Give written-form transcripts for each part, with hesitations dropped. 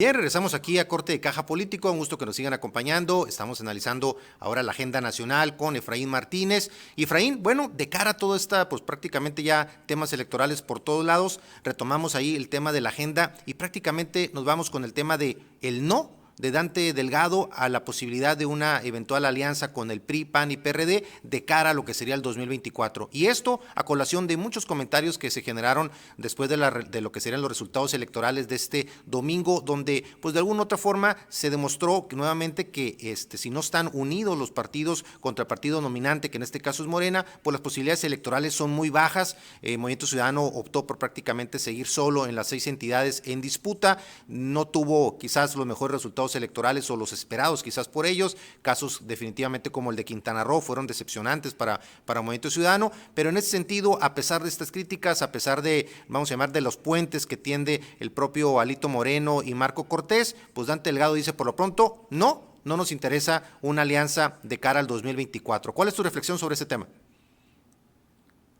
Bien, regresamos aquí a Corte de Caja Político, un gusto que nos sigan acompañando. Estamos analizando ahora la agenda nacional con Efraín Martínez. Y Efraín, bueno, de cara a todo esta, pues prácticamente ya temas electorales por todos lados, retomamos ahí el tema de la agenda y prácticamente nos vamos con el tema de el no de Dante Delgado a la posibilidad de una eventual alianza con el PRI, PAN y PRD de cara a lo que sería el 2024. Y esto a colación de muchos comentarios que se generaron después de lo que serían los resultados electorales de este domingo, donde pues de alguna u otra forma se demostró que, nuevamente que si no están unidos los partidos contra el partido dominante, que en este caso es Morena, pues las posibilidades electorales son muy bajas. Movimiento Ciudadano optó por prácticamente seguir solo en las 6 entidades en disputa, no tuvo quizás los mejores resultados electorales o los esperados quizás por ellos, casos definitivamente como el de Quintana Roo fueron decepcionantes para Movimiento Ciudadano, pero en ese sentido, a pesar de estas críticas, a pesar de, vamos a llamar, de los puentes que tiende el propio Alito Moreno y Marco Cortés, pues Dante Delgado dice por lo pronto, no nos interesa una alianza de cara al 2024. ¿Cuál es tu reflexión sobre ese tema?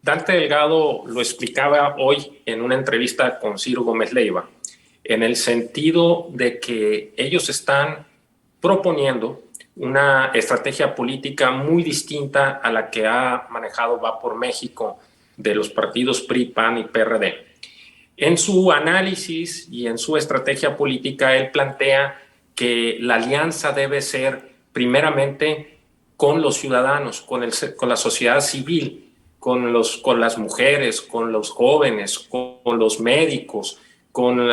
Dante Delgado lo explicaba hoy en una entrevista con Ciro Gómez Leiva, en el sentido de que ellos están proponiendo una estrategia política muy distinta a la que ha manejado Va por México de los partidos PRI, PAN y PRD. En su análisis y en su estrategia política, él plantea que la alianza debe ser primeramente con los ciudadanos, con la sociedad civil, con las mujeres, con los jóvenes, con los médicos, con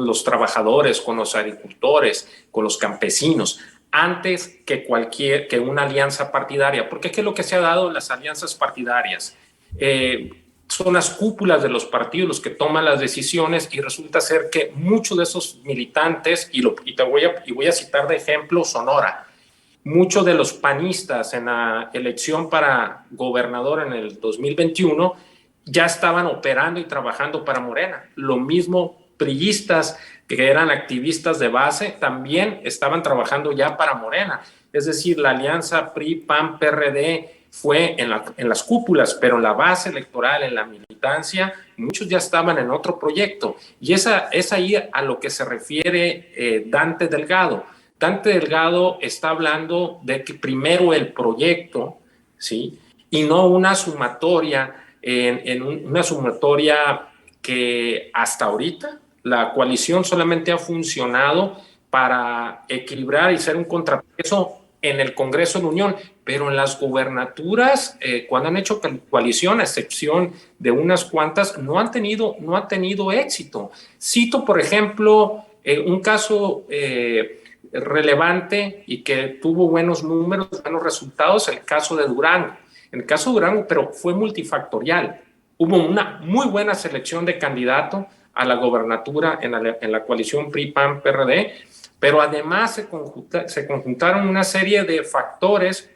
los trabajadores, con los agricultores, con los campesinos, antes que una alianza partidaria. Porque ¿qué es lo que se ha dado en las alianzas partidarias? Son las cúpulas de los partidos los que toman las decisiones y resulta ser que muchos de esos militantes, y voy a citar de ejemplo Sonora, muchos de los panistas en la elección para gobernador en el 2021 ya estaban operando y trabajando para Morena. Lo mismo priistas que eran activistas de base también estaban trabajando ya para Morena. Es decir, la alianza PRI, PAN, PRD fue en las cúpulas, pero en la base electoral, en la militancia, muchos ya estaban en otro proyecto. Y es ahí a lo que se refiere Dante Delgado. Dante Delgado está hablando de que primero el proyecto, ¿sí? Y no una sumatoria, una sumatoria que hasta ahorita la coalición solamente ha funcionado para equilibrar y ser un contrapeso en el Congreso de la Unión, pero en las gubernaturas, cuando han hecho coalición, a excepción de unas cuantas, no han tenido éxito. Cito, por ejemplo, un caso relevante y que tuvo buenos números, buenos resultados, el caso de Durango. En el caso de Durango, pero fue multifactorial. Hubo una muy buena selección de candidato a la gobernatura en la coalición PRI-PAN-PRD, pero además se conjuntaron una serie de factores,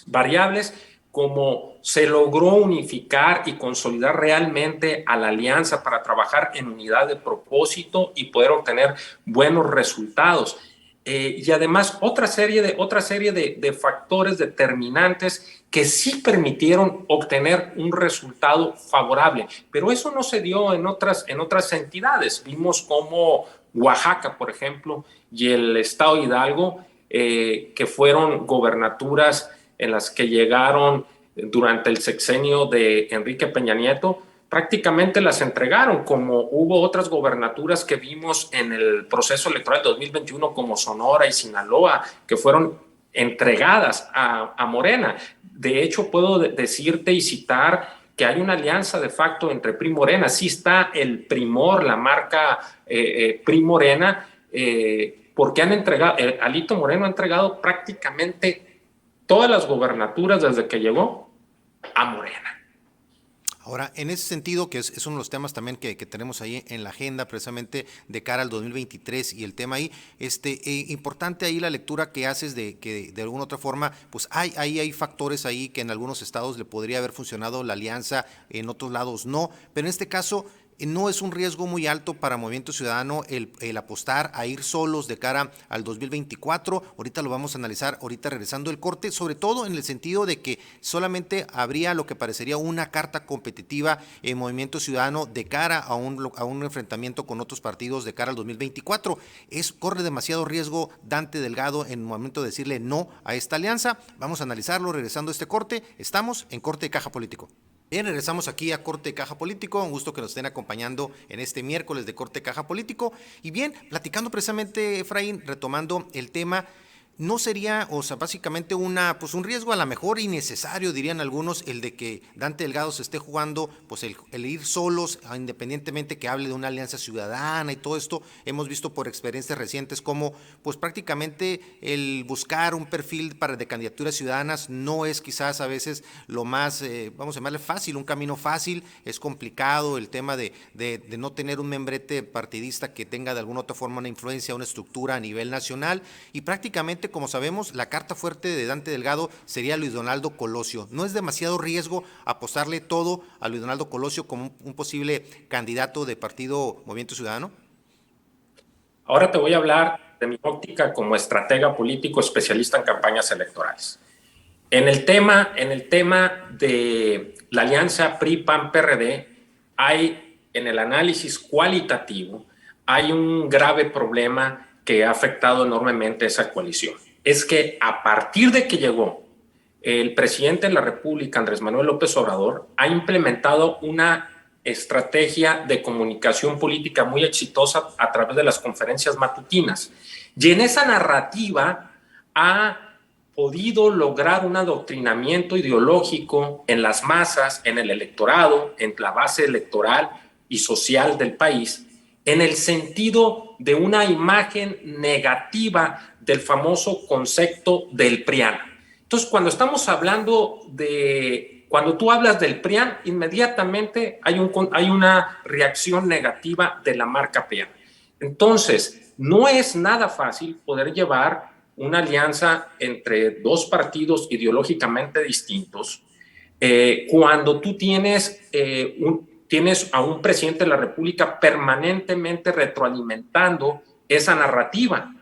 variables, como se logró unificar y consolidar realmente a la alianza para trabajar en unidad de propósito y poder obtener buenos resultados. Y además otra serie de factores determinantes que sí permitieron obtener un resultado favorable, pero eso no se dio en otras entidades. Vimos como Oaxaca, por ejemplo, y el estado de Hidalgo, que fueron gobernaturas en las que llegaron durante el sexenio de Enrique Peña Nieto, prácticamente las entregaron, como hubo otras gobernaturas que vimos en el proceso electoral de 2021 como Sonora y Sinaloa, que fueron entregadas a Morena. De hecho, puedo decirte y citar que hay una alianza de facto entre PRI y Morena. Sí está el Primor, la marca PRI Morena, porque han entregado, Alito Moreno ha entregado prácticamente todas las gobernaturas desde que llegó a Morena. Ahora, en ese sentido, que es uno de los temas también que tenemos ahí en la agenda, precisamente de cara al 2023, y el tema ahí, importante ahí la lectura que haces de que de alguna otra forma, pues hay factores ahí que en algunos estados le podría haber funcionado la alianza, en otros lados no, pero en este caso no es un riesgo muy alto para Movimiento Ciudadano el apostar a ir solos de cara al 2024. Ahorita lo vamos a analizar, ahorita regresando el corte, sobre todo en el sentido de que solamente habría lo que parecería una carta competitiva en Movimiento Ciudadano de cara a un enfrentamiento con otros partidos de cara al 2024. Corre demasiado riesgo Dante Delgado en el momento de decirle no a esta alianza. Vamos a analizarlo regresando a este corte. Estamos en Corte de Caja Político. Bien, regresamos aquí a Corte de Caja Político, un gusto que nos estén acompañando en este miércoles de Corte de Caja Político. Y bien, platicando precisamente, Efraín, retomando el tema, no sería, o sea, básicamente un riesgo a lo mejor innecesario, dirían algunos, el de que Dante Delgado se esté jugando, pues el ir solos, independientemente que hable de una alianza ciudadana y todo esto. Hemos visto por experiencias recientes cómo, pues prácticamente el buscar un perfil de candidaturas ciudadanas no es quizás a veces lo más, vamos a llamarle fácil, un camino fácil, es complicado el tema de no tener un membrete partidista que tenga de alguna otra forma una influencia, una estructura a nivel nacional, y prácticamente, como sabemos, la carta fuerte de Dante Delgado sería Luis Donaldo Colosio. ¿No es demasiado riesgo apostarle todo a Luis Donaldo Colosio como un posible candidato de partido Movimiento Ciudadano? Ahora te voy a hablar de mi óptica como estratega político especialista en campañas electorales. En el tema de la alianza PRI-PAN-PRD, en el análisis cualitativo, hay un grave problema que ha afectado enormemente esa coalición. Es que a partir de que llegó el presidente de la República, Andrés Manuel López Obrador, ha implementado una estrategia de comunicación política muy exitosa a través de las conferencias matutinas. Y en esa narrativa ha podido lograr un adoctrinamiento ideológico en las masas, en el electorado, en la base electoral y social del país, en el sentido de una imagen negativa del famoso concepto del PRIAN. Entonces, cuando tú hablas del PRIAN, inmediatamente hay una reacción negativa de la marca PRIAN. Entonces, no es nada fácil poder llevar una alianza entre dos partidos ideológicamente distintos cuando tú tienes a un presidente de la República permanentemente retroalimentando esa narrativa.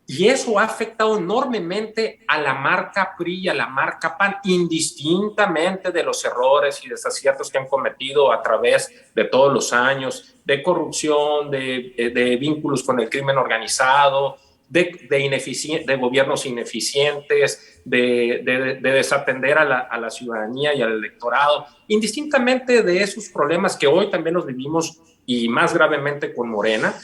Y eso ha afectado enormemente a la marca PRI y a la marca PAN, indistintamente de los errores y desaciertos que han cometido a través de todos los años, de corrupción, de vínculos con el crimen organizado, de gobiernos ineficientes, de desatender a la ciudadanía y al electorado, indistintamente de esos problemas que hoy también los vivimos y más gravemente con Morena.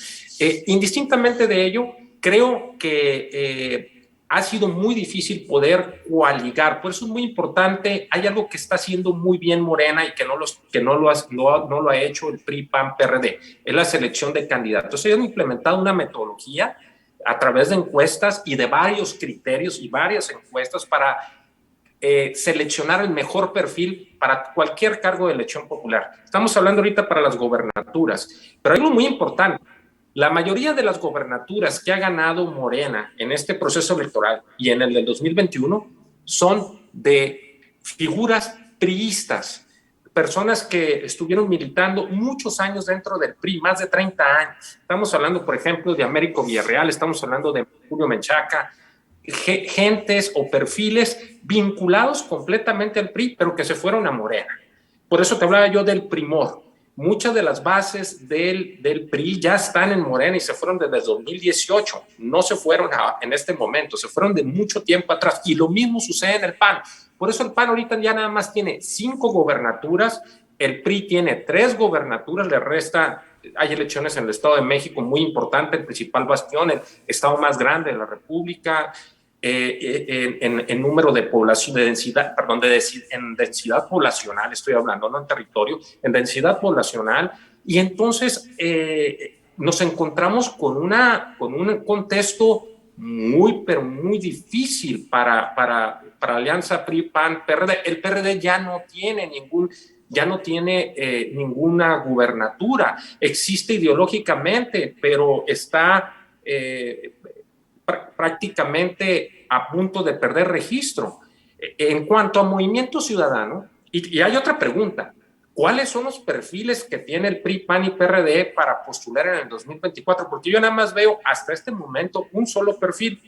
Indistintamente de ello, creo que ha sido muy difícil poder coaligar. Por eso es muy importante. Hay algo que está haciendo muy bien Morena y que no lo ha hecho el PRI, PAN, PRD. Es la selección de candidatos. Ellos han implementado una metodología a través de encuestas y de varios criterios y varias encuestas para seleccionar el mejor perfil para cualquier cargo de elección popular. Estamos hablando ahorita para las gobernaturas, pero hay algo muy importante. La mayoría de las gobernaturas que ha ganado Morena en este proceso electoral y en el del 2021 son de figuras priistas, personas que estuvieron militando muchos años dentro del PRI, más de 30 años. Estamos hablando, por ejemplo, de Américo Villarreal, estamos hablando de Julio Menchaca, gentes o perfiles vinculados completamente al PRI, pero que se fueron a Morena. Por eso te hablaba yo del primor. Muchas de las bases del PRI ya están en Morena y se fueron desde 2018. No se fueron en este momento, se fueron de mucho tiempo atrás. Y lo mismo sucede en el PAN. Por eso el PAN ahorita ya nada más tiene 5 gobernaturas, el PRI tiene 3 gobernaturas, le resta, hay elecciones en el Estado de México muy importante, el principal bastión, el estado más grande de la República, en número de población, en densidad poblacional, estoy hablando, no en territorio, en densidad poblacional, y entonces nos encontramos con un contexto pero muy difícil para Alianza PRI-PAN-PRD. El PRD ya no tiene ninguna gubernatura, existe ideológicamente, pero está prácticamente a punto de perder registro. En cuanto a Movimiento Ciudadano, y hay otra pregunta, ¿cuáles son los perfiles que tiene el PRI, PAN y PRD para postular en el 2024? Porque yo nada más veo hasta este momento un solo perfil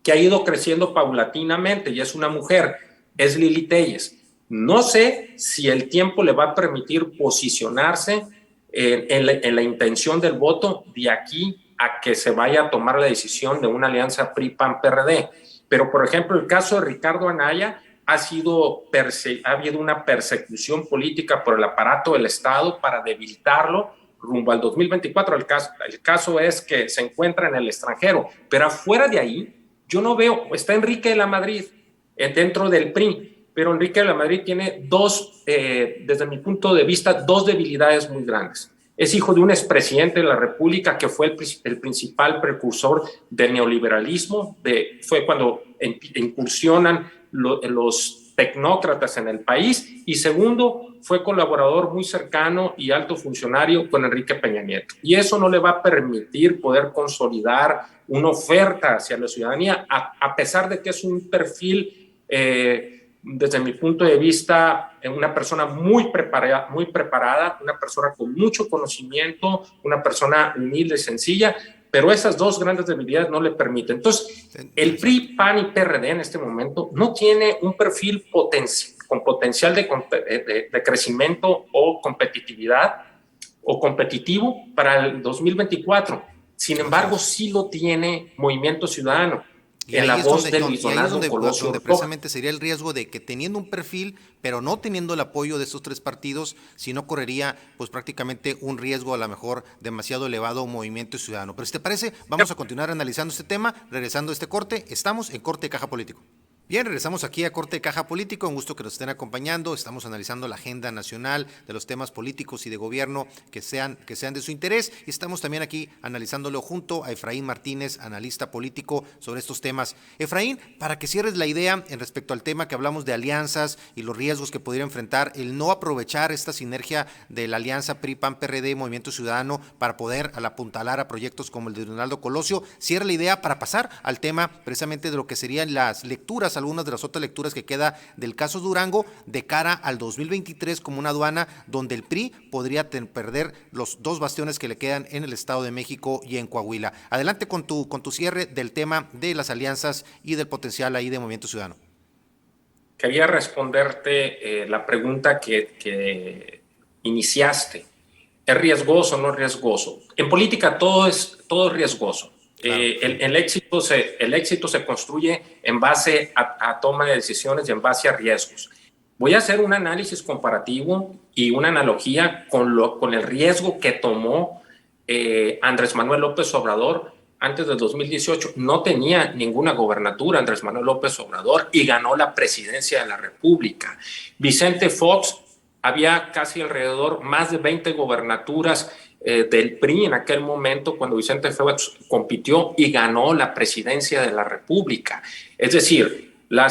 que ha ido creciendo paulatinamente y es una mujer, es Lili Téllez. No sé si el tiempo le va a permitir posicionarse en la intención del voto de aquí a que se vaya a tomar la decisión de una alianza PRI-PAN-PRD. Pero, por ejemplo, el caso de Ricardo Anaya ha habido una persecución política por el aparato del Estado para debilitarlo rumbo al 2024. El caso es que se encuentra en el extranjero, pero afuera de ahí, yo no veo, está Enrique de la Madrid dentro del PRI, pero Enrique de la Madrid tiene desde mi punto de vista, dos debilidades muy grandes. Es hijo de un expresidente de la República que fue el principal precursor del neoliberalismo, fue cuando incursionan los tecnócratas en el país, y segundo, fue colaborador muy cercano y alto funcionario con Enrique Peña Nieto. Y eso no le va a permitir poder consolidar una oferta hacia la ciudadanía, a pesar de que es un perfil, desde mi punto de vista, una persona muy preparada, una persona con mucho conocimiento, una persona humilde y sencilla, pero esas dos grandes debilidades no le permiten. Entonces, el PRI, PAN y PRD en este momento no tiene un perfil con potencial de crecimiento o competitividad o competitivo para el 2024. Sin embargo, sí lo tiene Movimiento Ciudadano. Y ahí es donde precisamente sería el riesgo de que teniendo un perfil, pero no teniendo el apoyo de estos tres partidos, si no correría pues prácticamente un riesgo a lo mejor demasiado elevado Movimiento Ciudadano. Pero si te parece, vamos a continuar analizando este tema, regresando a este corte. Estamos en Corte de Caja Político. Bien, regresamos aquí a Corte de Caja Político, un gusto que nos estén acompañando. Estamos analizando la agenda nacional de los temas políticos y de gobierno que sean de su interés, y estamos también aquí analizándolo junto a Efraín Martínez, analista político sobre estos temas. Efraín, para que cierres la idea en respecto al tema que hablamos de alianzas y los riesgos que podría enfrentar el no aprovechar esta sinergia de la alianza PRI-PAN-PRD, Movimiento Ciudadano, para poder apuntalar a proyectos como el de Donaldo Colosio. Cierra la idea para pasar al tema precisamente de lo que serían las lecturas, algunas de las otras lecturas que queda del caso Durango de cara al 2023 como una aduana donde el PRI podría perder los dos bastiones que le quedan en el Estado de México y en Coahuila. Adelante con tu cierre del tema de las alianzas y del potencial ahí de Movimiento Ciudadano. Quería responderte la pregunta que iniciaste. ¿Es riesgoso o no es riesgoso? En política todo es riesgoso. Claro. El éxito se construye en base a toma de decisiones y en base a riesgos. Voy a hacer un análisis comparativo y una analogía con el riesgo que tomó Andrés Manuel López Obrador antes del 2018. No tenía ninguna gobernatura Andrés Manuel López Obrador y ganó la presidencia de la República. Vicente Fox había casi alrededor más de 20 gobernaturas del PRI en aquel momento cuando Vicente Fox compitió y ganó la presidencia de la República. Es decir, la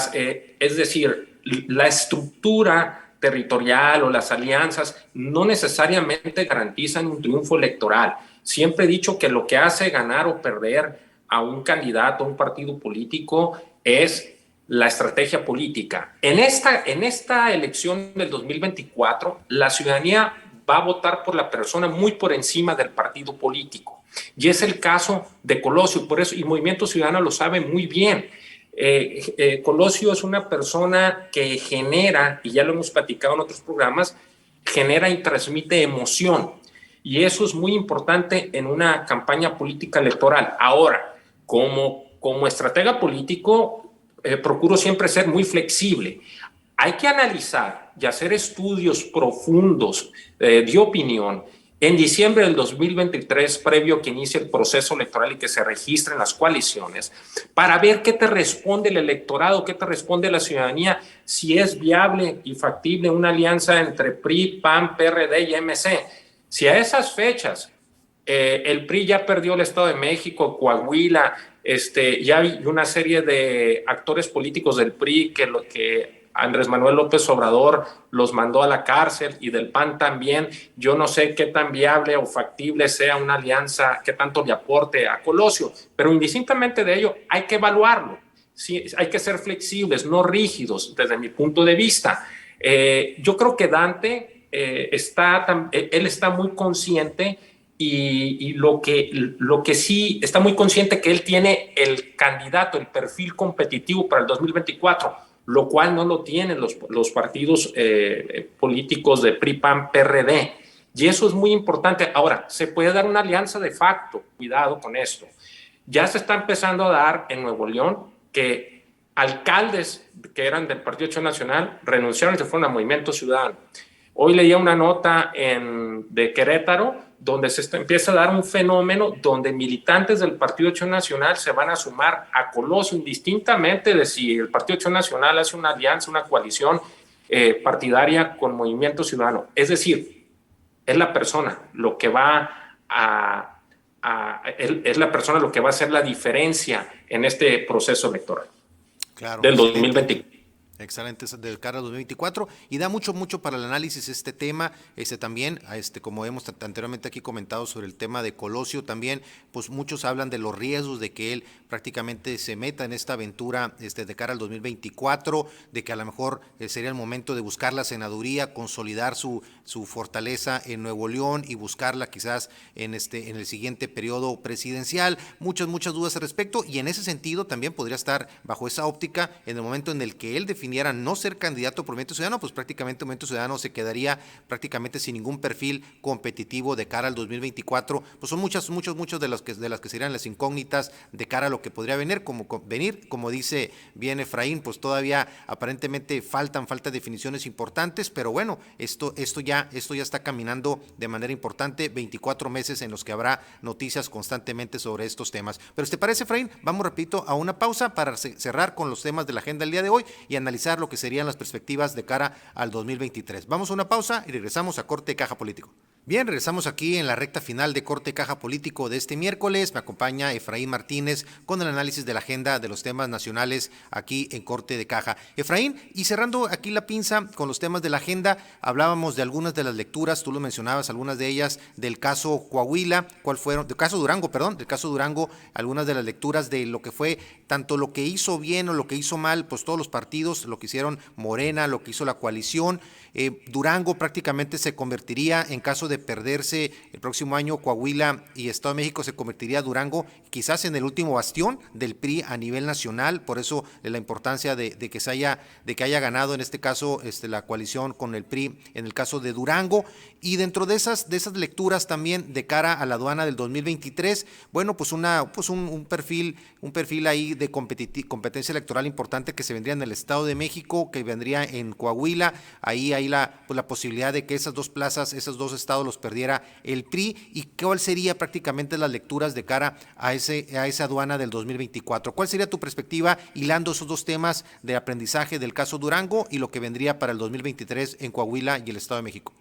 estructura territorial o las alianzas no necesariamente garantizan un triunfo electoral. Siempre he dicho que lo que hace ganar o perder a un candidato, a un partido político, es la estrategia política. En esta elección del 2024, la ciudadanía va a votar por la persona muy por encima del partido político. Y es el caso de Colosio, por eso, y Movimiento Ciudadano lo sabe muy bien. Colosio es una persona que genera, y ya lo hemos platicado en otros programas, genera y transmite emoción. Y eso es muy importante en una campaña política electoral. Ahora, como estratega político, procuro siempre ser muy flexible. Hay que analizar y hacer estudios profundos de opinión en diciembre del 2023, previo a que inicie el proceso electoral y que se registren las coaliciones, para ver qué te responde el electorado, qué te responde la ciudadanía, si es viable y factible una alianza entre PRI, PAN, PRD y MC. Si a esas fechas el PRI ya perdió el Estado de México, Coahuila, ya hay una serie de actores políticos del PRI que Andrés Manuel López Obrador los mandó a la cárcel, y del PAN también. Yo no sé qué tan viable o factible sea una alianza, qué tanto le aporte a Colosio, pero indistintamente de ello hay que evaluarlo. Sí, hay que ser flexibles, no rígidos desde mi punto de vista. Yo creo que Dante él está muy consciente y lo que sí está muy consciente que él tiene el candidato, el perfil competitivo para el 2024, lo cual no lo tienen los partidos políticos de PRI, PAN, PRD. Y eso es muy importante. Ahora, se puede dar una alianza de facto, cuidado con esto. Ya se está empezando a dar en Nuevo León que alcaldes que eran del Partido Acción Nacional renunciaron y se fueron a Movimiento Ciudadano. Hoy leía una nota de Querétaro donde empieza a dar un fenómeno donde militantes del Partido Acción Nacional se van a sumar a Colosio, indistintamente de si el Partido Acción Nacional hace una alianza, una coalición partidaria con Movimiento Ciudadano. Es decir, es la persona lo que va es la persona lo que va a hacer la diferencia en este proceso electoral, claro, del 2024. Excelente, de cara al 2024 y da mucho para el análisis este tema, también, como hemos anteriormente aquí comentado sobre el tema de Colosio también, pues muchos hablan de los riesgos de que él prácticamente se meta en esta aventura de cara al 2024, de que a lo mejor sería el momento de buscar la senaduría, consolidar su fortaleza en Nuevo León y buscarla quizás en el siguiente periodo presidencial, muchas dudas al respecto y en ese sentido también podría estar bajo esa óptica en el momento en el que él definiera no ser candidato por Movimiento Ciudadano, pues prácticamente Movimiento Ciudadano se quedaría prácticamente sin ningún perfil competitivo de cara al 2024, pues son muchas de las que serían las incógnitas de cara a lo que podría venir, como dice bien Efraín, pues todavía aparentemente faltan definiciones importantes, pero bueno, esto ya está caminando de manera importante, 24 meses en los que habrá noticias constantemente sobre estos temas. Pero ¿te parece, Efraín? Vamos rapidito a una pausa para cerrar con los temas de la agenda del día de hoy y analizar lo que serían las perspectivas de cara al 2023. Vamos a una pausa y regresamos a Corte de Caja Político. Bien, regresamos aquí en la recta final de Corte Caja Político de este miércoles. Me acompaña Efraín Martínez con el análisis de la agenda de los temas nacionales aquí en Corte de Caja. Efraín, y cerrando aquí la pinza con los temas de la agenda, hablábamos de algunas de las lecturas, tú lo mencionabas, algunas de ellas del caso Coahuila, del caso Durango, algunas de las lecturas de lo que fue tanto lo que hizo bien o lo que hizo mal, pues todos los partidos, lo que hicieron Morena, lo que hizo la coalición. Durango prácticamente se convertiría, en caso de perderse el próximo año Coahuila y Estado de México, se convertiría Durango quizás en el último bastión del PRI a nivel nacional, por eso la importancia de que haya ganado en este caso la coalición con el PRI en el caso de Durango. Y dentro de esas lecturas también de cara a la aduana del 2023, bueno, pues un perfil ahí de competencia electoral importante que se vendría en el Estado de México, que vendría en Coahuila, ahí hay la posibilidad de que esas dos plazas, esos dos estados los perdiera el PRI, y cuál sería prácticamente las lecturas de cara a esa aduana del 2024. ¿Cuál sería tu perspectiva hilando esos dos temas de aprendizaje del caso Durango y lo que vendría para el 2023 en Coahuila y el Estado de México?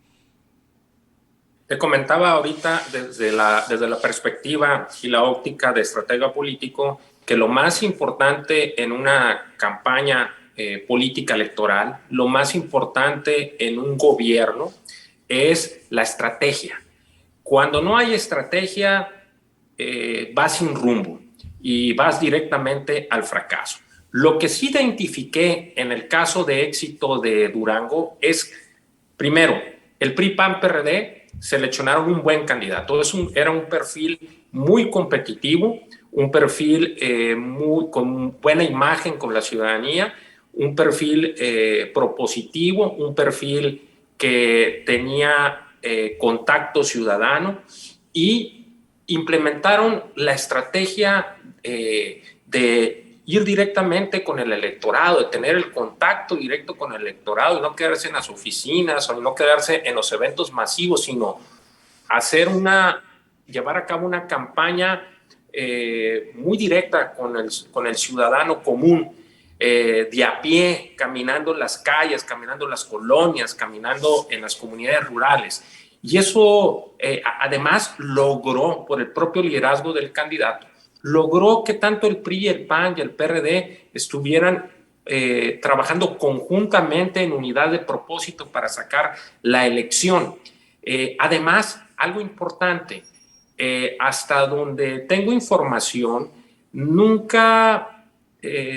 Te comentaba ahorita desde la perspectiva y la óptica de estratega político que lo más importante en una campaña política electoral, lo más importante en un gobierno es la estrategia. Cuando no hay estrategia, vas sin rumbo y vas directamente al fracaso. Lo que sí identifiqué en el caso de éxito de Durango es, primero, el PRI-PAN-PRD seleccionaron un buen candidato. Era un perfil muy competitivo, un perfil con buena imagen con la ciudadanía, un perfil propositivo, un perfil que tenía contacto ciudadano y implementaron la estrategia de ir directamente con el electorado, de tener el contacto directo con el electorado y no quedarse en las oficinas o no quedarse en los eventos masivos, sino llevar a cabo una campaña muy directa con el ciudadano común, de a pie, caminando en las calles, caminando en las colonias, caminando en las comunidades rurales. Y eso además logró, por el propio liderazgo del candidato, logró que tanto el PRI, el PAN y el PRD estuvieran trabajando conjuntamente en unidad de propósito para sacar la elección. Además, algo importante, hasta donde tengo información, nunca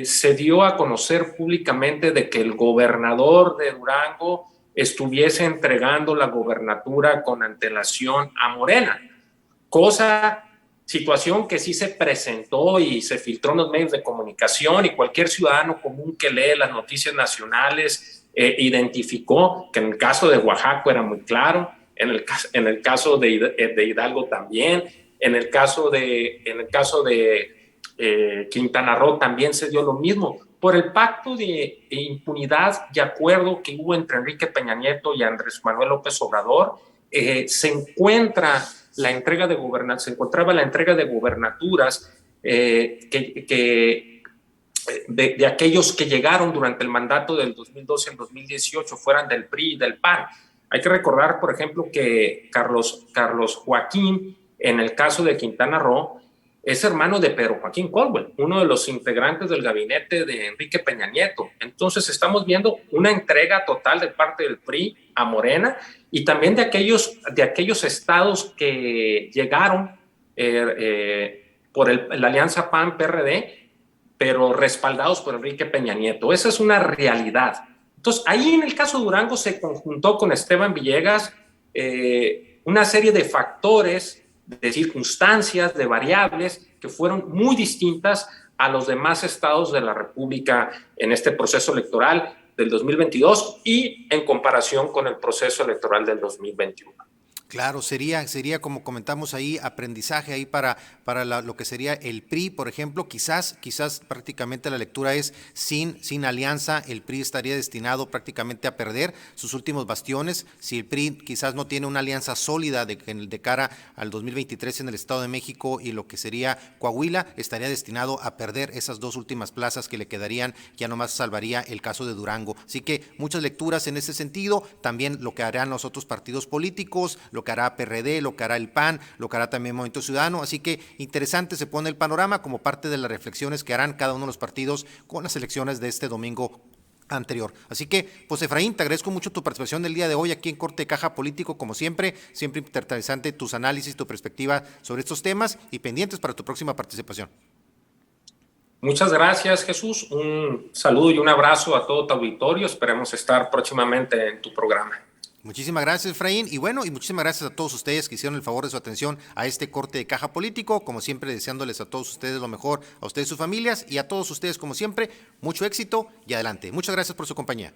se dio a conocer públicamente de que el gobernador de Durango estuviese entregando la gobernatura con antelación a Morena, situación que sí se presentó y se filtró en los medios de comunicación, y cualquier ciudadano común que lee las noticias nacionales identificó que en el caso de Oaxaca era muy claro, en el caso de Hidalgo también, en el caso de Quintana Roo también se dio lo mismo, por el pacto de impunidad y acuerdo que hubo entre Enrique Peña Nieto y Andrés Manuel López Obrador. Se encontraba la entrega de gubernaturas de aquellos que llegaron durante el mandato del 2012 al 2018, fueran del PRI y del PAN. Hay que recordar, por ejemplo, que Carlos Joaquín, en el caso de Quintana Roo, es hermano de Pedro Joaquín Caldwell, uno de los integrantes del gabinete de Enrique Peña Nieto. Entonces estamos viendo una entrega total de parte del PRI a Morena, y también de aquellos estados que llegaron por la alianza PAN-PRD, pero respaldados por Enrique Peña Nieto. Esa es una realidad. Entonces, ahí en el caso de Durango se conjuntó con Esteban Villegas una serie de factores, de circunstancias, de variables que fueron muy distintas a los demás estados de la República en este proceso electoral del 2022 y en comparación con el proceso electoral del 2021. Claro, sería como comentamos ahí, aprendizaje ahí para lo que sería el PRI, por ejemplo. Quizás prácticamente la lectura es sin alianza, el PRI estaría destinado prácticamente a perder sus últimos bastiones. Si el PRI quizás no tiene una alianza sólida de cara al 2023 en el Estado de México y lo que sería Coahuila, estaría destinado a perder esas dos últimas plazas que le quedarían, ya nomás salvaría el caso de Durango. Así que muchas lecturas en ese sentido, también lo que harán los otros partidos políticos, lo que hará PRD, lo que hará el PAN, lo que hará también Movimiento Ciudadano. Así que interesante se pone el panorama como parte de las reflexiones que harán cada uno de los partidos con las elecciones de este domingo anterior. Así que, pues Efraín, te agradezco mucho tu participación del día de hoy aquí en Corte de Caja Político, como siempre interesante tus análisis, tu perspectiva sobre estos temas, y pendientes para tu próxima participación. Muchas gracias, Jesús. Un saludo y un abrazo a todo tu auditorio. Esperemos estar próximamente en tu programa. Muchísimas gracias, Efraín, y muchísimas gracias a todos ustedes que hicieron el favor de su atención a este corte de Caja Político, como siempre deseándoles a todos ustedes lo mejor, a ustedes, sus familias, y a todos ustedes, como siempre, mucho éxito y adelante. Muchas gracias por su compañía.